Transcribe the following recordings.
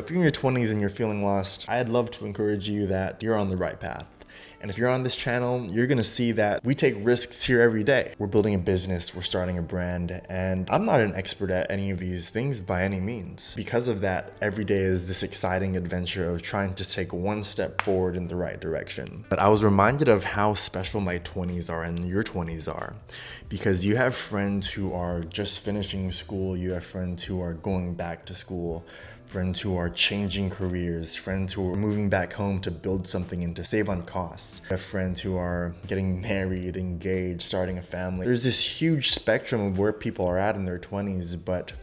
if you're in your 20s and you're feeling lost, I'd love to encourage you that you're on the right path. And if you're on this channel, you're gonna see that we take risks here every day. We're building a business, we're starting a brand, and I'm not an expert at any of these things by any means. Because of that, every day is this exciting adventure of trying to take one step forward in the right direction. But I was reminded of how special my 20s are and your 20s are, because you have friends who are just finishing school, you have friends who are going back to school, friends who are changing careers, friends who are moving back home to build something and to save on costs. I have friends who are getting married, engaged, starting a family. There's this huge spectrum of where people are at in their 20s, but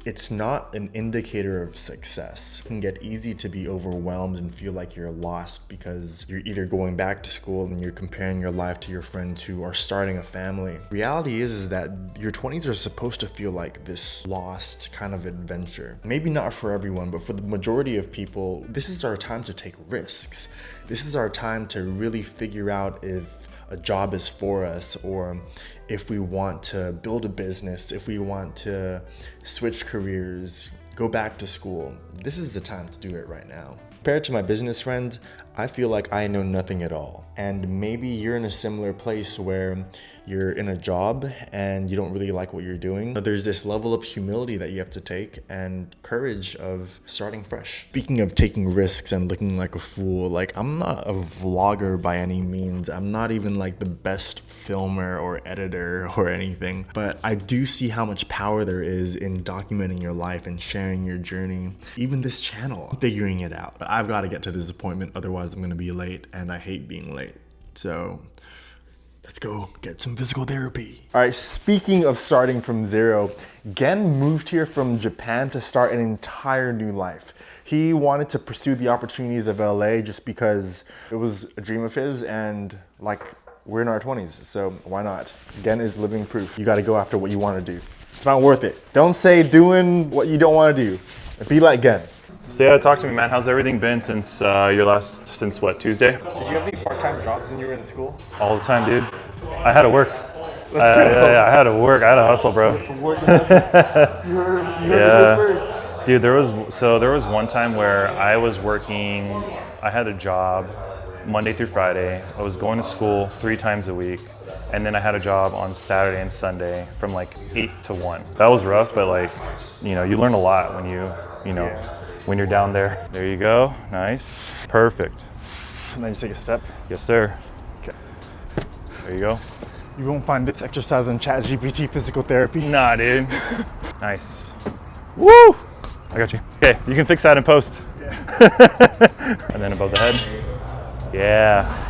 it's not an indicator of success. It can get easy to be overwhelmed and feel like you're lost because you're either going back to school and you're comparing your life to your friends who are starting a family. Reality is that your 20s are supposed to feel like this lost kind of adventure. Maybe not for everyone, but for the majority of people, this is our time to take risks. This is our time to really figure out if a job is for us, or if we want to build a business, if we want to switch careers, go back to school. This is the time to do it right now. Compared to my business friends, I feel like I know nothing at all. And maybe you're in a similar place where you're in a job and you don't really like what you're doing. But there's this level of humility that you have to take and courage of starting fresh. Speaking of taking risks and looking like a fool, like I'm not a vlogger by any means. I'm not even like the best filmer or editor or anything, but I do see how much power there is in documenting your life and sharing your journey. Even this channel, figuring it out. But I've got to get to this appointment, otherwise I'm gonna be late, and I hate being late. So let's go get some physical therapy. All right, speaking of starting from zero, Gen moved here from Japan to start an entire new life. He wanted to pursue the opportunities of LA just because it was a dream of his, and like, we're in our 20s, so why not? Gen is living proof. You gotta go after what you wanna do. It's not worth it. Don't say doing what you don't wanna do. Be like Gen. So yeah, talk to me, man. How's everything been since since what, Tuesday? Did you have any part-time jobs when you were in school? All the time, dude. I had to work. Yeah, I had to work. I had to hustle, bro. Yeah. Dude, there was one time where I was working, I had a job Monday through Friday. I was going to school 3 times a week. And then I had a job on Saturday and Sunday from like 8 to 1. That was rough, but like, you know, you learn a lot when when you're down there. There you go. Nice. Perfect. And then you take a step. Yes, sir. Okay. There you go. You won't find this exercise on ChatGPT physical therapy. Nah, dude. Nice. Woo! I got you. Okay, you can fix that in post. Yeah. And then above the head. Yeah.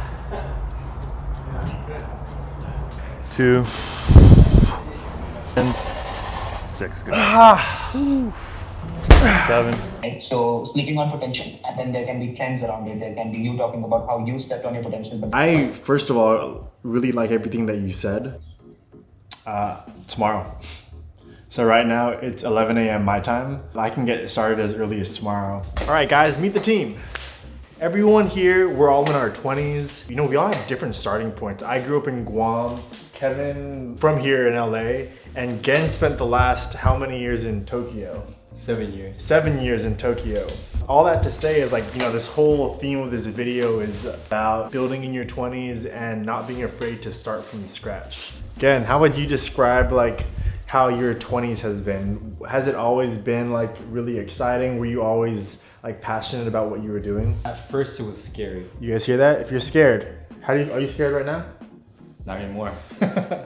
2 and 6. Good. 7. Right? So sleeping on potential, and then there can be trends around it. There can be you talking about how you stepped on your potential. But I, first of all, really like everything that you said. Tomorrow. So right now it's 11 a.m. my time. I can get started as early as tomorrow. All right, guys, meet the team. Everyone here, we're all in our 20s. You know, we all have different starting points. I grew up in Guam. Kevin from here in LA, and Gen spent the last how many years in Tokyo? 7 years. 7 years in Tokyo. All that to say is, like, you know, this whole theme of this video is about building in your 20s and not being afraid to start from scratch. Gen, how would you describe like how your 20s has been? Has it always been like really exciting? Were you always like passionate about what you were doing? At first it was scary. You guys hear that? If you're scared, are you scared right now? Not anymore.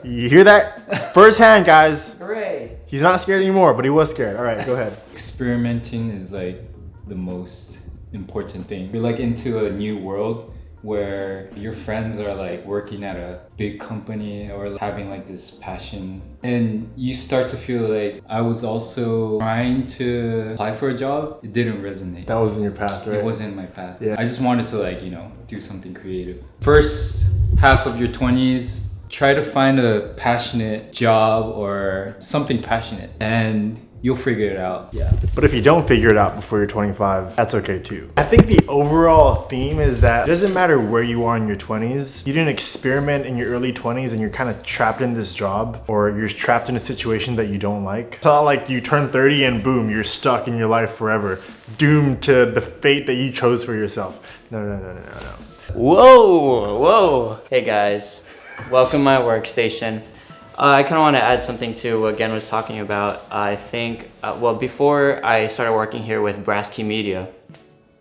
You hear that? Firsthand, guys. Hooray! He's not scared anymore, but he was scared. All right, go ahead. Experimenting is like the most important thing. You're like into a new world where your friends are like working at a big company or having like this passion, and you start to feel like I was also trying to apply for a job. It didn't resonate. That wasn't your path, right? It wasn't my path. Yeah. I just wanted to like, you know, do something creative. First half of your 20s, try to find a passionate job or something passionate, and you'll figure it out. Yeah. But if you don't figure it out before you're 25, that's okay too. I think the overall theme is that it doesn't matter where you are in your 20s. You didn't experiment in your early 20s and you're kind of trapped in this job, or you're trapped in a situation that you don't like. It's not like you turn 30 and boom, you're stuck in your life forever, doomed to the fate that you chose for yourself. No. Whoa. Hey guys, welcome to my workstation. I kind of want to add something to what Gen was talking about. I think, before I started working here with Brasky Media,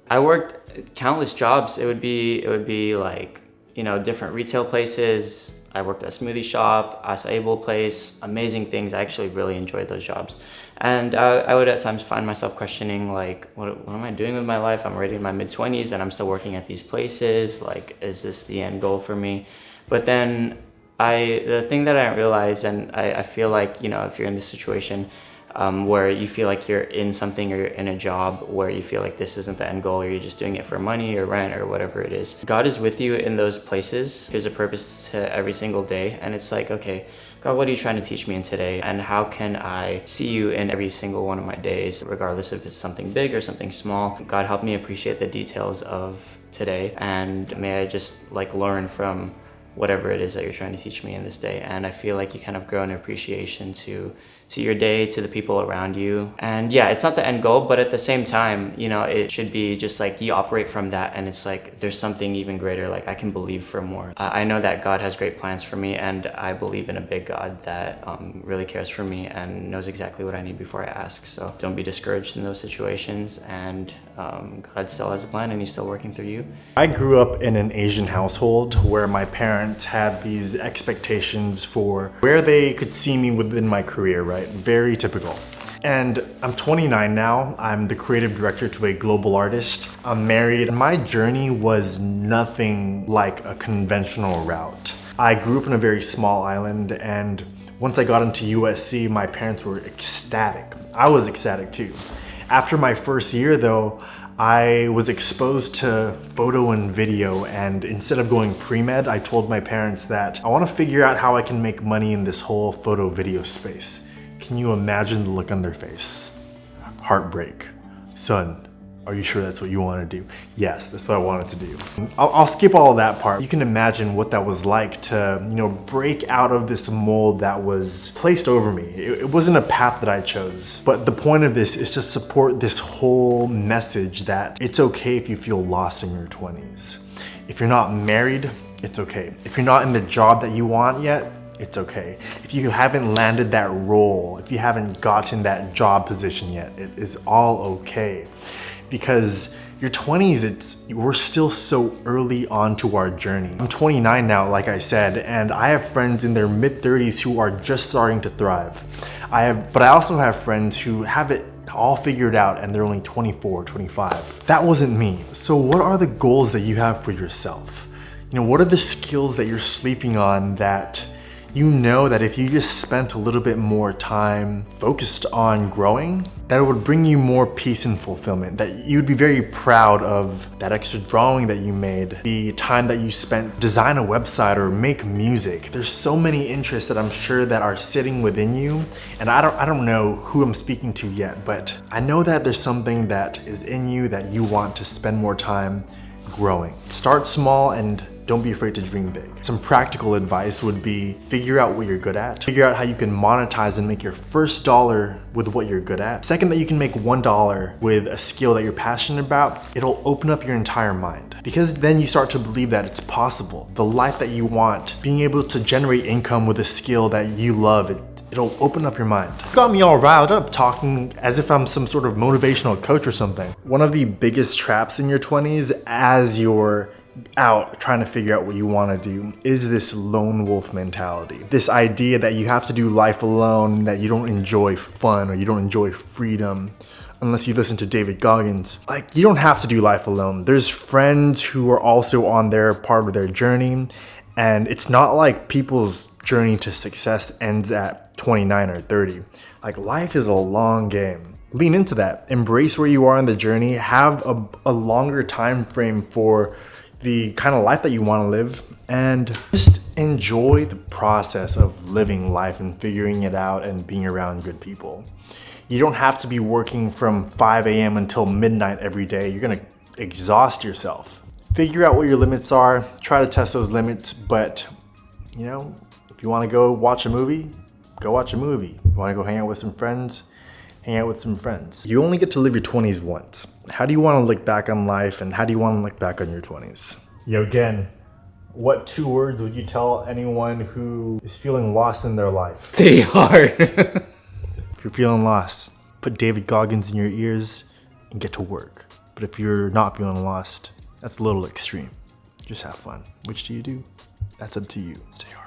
I worked countless jobs. It would be like, different retail places. I worked at a smoothie shop, acai bowl place, amazing things. I actually really enjoyed those jobs. And I would at times find myself questioning, like, what am I doing with my life? I'm already in my mid-20s and I'm still working at these places. Like, is this the end goal for me? But then the thing that I didn't realize, and I feel like, if you're in this situation where you feel like you're in something or you're in a job where you feel like this isn't the end goal, or you're just doing it for money or rent or whatever it is, God is with you in those places. There's a purpose to every single day. And it's like, okay, God, what are you trying to teach me in today? And how can I see you in every single one of my days, regardless if it's something big or something small? God, help me appreciate the details of today. And may I just learn from whatever it is that you're trying to teach me in this day. And I feel like you kind of grow an appreciation to your day, to the people around you. And yeah, it's not the end goal, but at the same time, it should be just like you operate from that, and it's like there's something even greater. Like, I can believe for more. I know that God has great plans for me, and I believe in a big God that really cares for me and knows exactly what I need before I ask. So don't be discouraged in those situations, and God still has a plan and he's still working through you. I grew up in an Asian household where my parents had these expectations for where they could see me within my career, right? Very typical. And I'm 29 now. I'm the creative director to a global artist. I'm married. My journey was nothing like a conventional route. I grew up in a very small island, and once I got into USC, my parents were ecstatic. I was ecstatic too. After my first year though, I was exposed to photo and video, and instead of going pre-med, I told my parents that I want to figure out how I can make money in this whole photo video space. Can you imagine the look on their face? Heartbreak. Son, are you sure that's what you want to do? Yes, that's what I wanted to do. I'll skip all of that part. You can imagine what that was like to, break out of this mold that was placed over me. It wasn't a path that I chose. But the point of this is to support this whole message that it's okay if you feel lost in your 20s. If you're not married, it's okay. If you're not in the job that you want yet, it's okay. If you haven't landed that role, if you haven't gotten that job position yet, it is all okay. Because your 20s, we're still so early on to our journey. I'm 29 now, like I said, and I have friends in their mid-30s who are just starting to thrive. But I also have friends who have it all figured out and they're only 24, 25. That wasn't me. So what are the goals that you have for yourself? What are the skills that you're sleeping on that you know that if you just spent a little bit more time focused on growing, that it would bring you more peace and fulfillment, that you'd be very proud of that extra drawing that you made, the time that you spent design a website or make music. There's so many interests that I'm sure that are sitting within you, and I don't know who I'm speaking to yet, but I know that there's something that is in you that you want to spend more time growing. Start small and don't be afraid to dream big. Some practical advice would be figure out what you're good at. Figure out how you can monetize and make your first dollar with what you're good at. Second, that you can make $1 with a skill that you're passionate about. It'll open up your entire mind. Because then you start to believe that it's possible. The life that you want, being able to generate income with a skill that you love, it'll open up your mind. Got me all riled up talking as if I'm some sort of motivational coach or something. One of the biggest traps in your 20s as you're out trying to figure out what you want to do is this lone wolf mentality. This idea that you have to do life alone, that you don't enjoy fun or you don't enjoy freedom unless you listen to David Goggins. Like, you don't have to do life alone. There's friends who are also on their part of their journey, and it's not like people's journey to success ends at 29 or 30. Like, life is a long game. Lean into that. Embrace where you are in the journey. Have a longer time frame for the kind of life that you want to live, and just enjoy the process of living life and figuring it out and being around good people. You don't have to be working from 5 a.m. until midnight every day. You're gonna exhaust yourself. Figure out what your limits are, try to test those limits, but you know, if you wanna go watch a movie, go watch a movie. You wanna go hang out with some friends, hang out with some friends. You only get to live your 20s once. How do you wanna look back on life, and how do you wanna look back on your 20s? Yo, again, what 2 words would you tell anyone who is feeling lost in their life? Stay hard. If you're feeling lost, put David Goggins in your ears and get to work. But if you're not feeling lost, that's a little extreme. Just have fun. Which do you do? That's up to you. Stay hard.